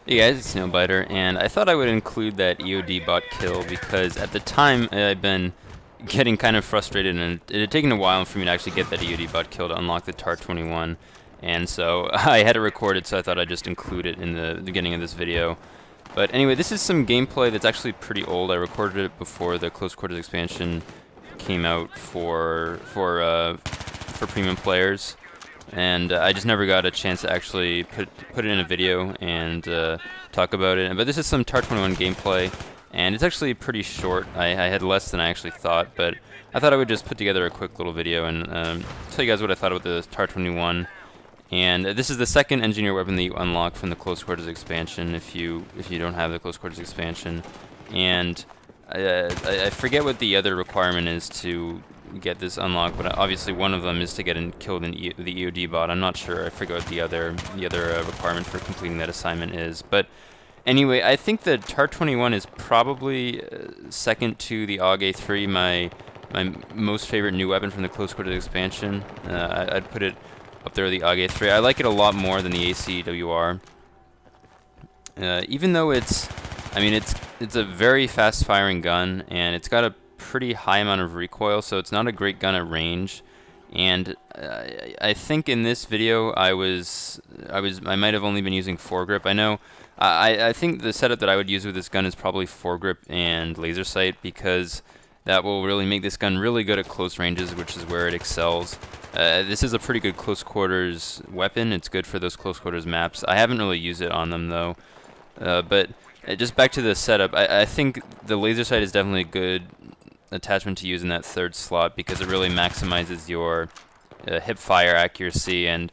Hey guys, it's Nailbiter, and I thought I would include that EOD bot kill because at the time I've been getting kind of frustrated, and it had taken a while for me to actually get that EOD bot kill to unlock the MTAR-21, and so I had it recorded, so I thought I'd just include it in the beginning of this video. But anyway, this is some gameplay that's actually pretty old. I recorded it before the Close Quarters expansion came out for premium players. And I just never got a chance to actually put it in a video and talk about it. But this is some MTAR-21 gameplay, and it's actually pretty short. I had less than I actually thought, but I thought I would just put together a quick little video and tell you guys what I thought about the MTAR-21. And this is the second engineer weapon that you unlock from the Close Quarters expansion if you don't have the Close Quarters expansion. And I forget what the other requirement is to get this unlocked, but obviously one of them is to get killed in the EOD bot. I'm not sure. I forget what the other requirement for completing that assignment is. But anyway, I think the MTAR-21 is probably second to the AUG-A3, my most favorite new weapon from the Close Quarters expansion. I'd put it up there with the AUG-A3. I like it a lot more than the ACWR. Even though it's a very fast-firing gun, and it's got a pretty high amount of recoil, so it's not a great gun at range. And I think in this video I might have only been using Foregrip. I know I think the setup that I would use with this gun is probably Foregrip and laser sight, because that will really make this gun really good at close ranges, which is where it excels. This is a pretty good close quarters weapon. It's good for those close quarters maps. I haven't really used it on them though. But just back to the setup, I think the laser sight is definitely a good attachment to use in that third slot, because it really maximizes your hip fire accuracy. And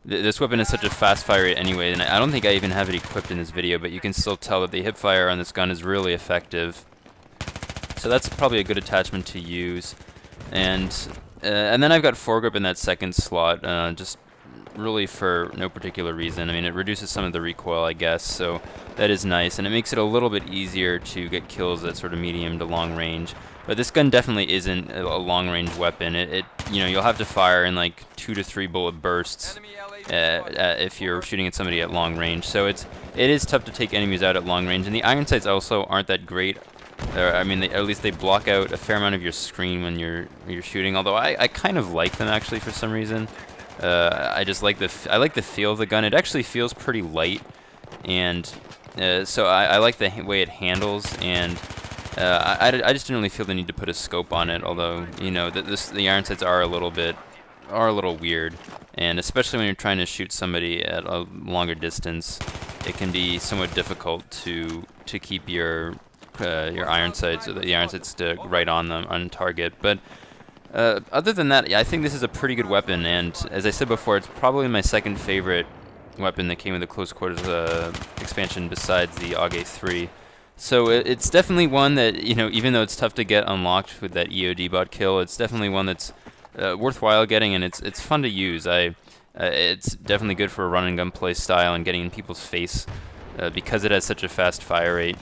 this weapon is such a fast fire rate anyway, and I don't think I even have it equipped in this video, but you can still tell that the hip fire on this gun is really effective. So that's probably a good attachment to use. And then I've got Foregrip in that second slot, just really for no particular reason. I mean, it reduces some of the recoil, I guess, so that is nice, and it makes it a little bit easier to get kills at sort of medium to long range. But this gun definitely isn't a long-range weapon. You'll have to fire in like 2 to 3 bullet bursts if you're shooting at somebody at long range. So it is tough to take enemies out at long range. And the iron sights also aren't that great. At least they block out a fair amount of your screen when you're shooting. Although I kind of like them actually for some reason. I just like I like the feel of the gun. It actually feels pretty light, and so I like the way it handles. And I just didn't really feel the need to put a scope on it, although the iron sights are a little weird, and especially when you're trying to shoot somebody at a longer distance, it can be somewhat difficult to keep your iron sights, or the iron sights right on them on target. But other than that, yeah, I think this is a pretty good weapon, and as I said before, it's probably my second favorite weapon that came with the Close Quarters expansion besides the AUG-A3. So it's definitely one that, even though it's tough to get unlocked with that EOD bot kill, it's definitely one that's worthwhile getting, and it's fun to use. It's definitely good for a run and gun play style and getting in people's face because it has such a fast fire rate.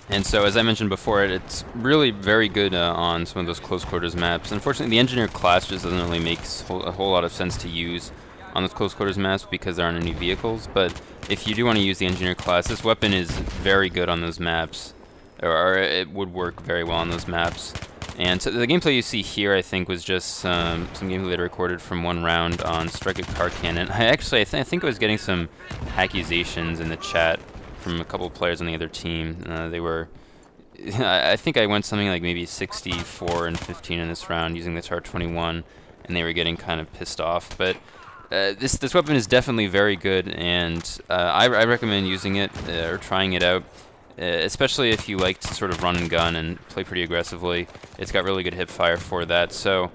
And so, as I mentioned before, it's really very good on some of those close quarters maps. Unfortunately, the engineer class just doesn't really make a whole lot of sense to use on those close quarters maps because there aren't any vehicles. But if you do want to use the engineer class, this weapon is very good on those maps, or it would work very well on those maps. And so the gameplay you see here, I think, was just some gameplay that I recorded from one round on Strike a Car Cannon. I think I was getting some accusations in the chat from a couple of players on the other team. I think I went something like maybe 64 and 15 in this round using the MTAR-21, and they were getting kind of pissed off. But this weapon is definitely very good, and I recommend using it or trying it out, especially if you like to sort of run and gun and play pretty aggressively. It's got really good hip fire for that. So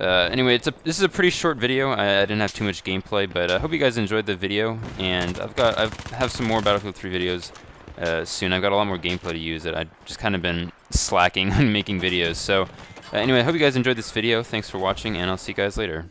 anyway, this is a pretty short video. I didn't have too much gameplay, but I hope you guys enjoyed the video. And I have some more Battlefield 3 videos soon. I've got a lot more gameplay to use. I've just kind of been slacking on making videos. So anyway, I hope you guys enjoyed this video. Thanks for watching, and I'll see you guys later.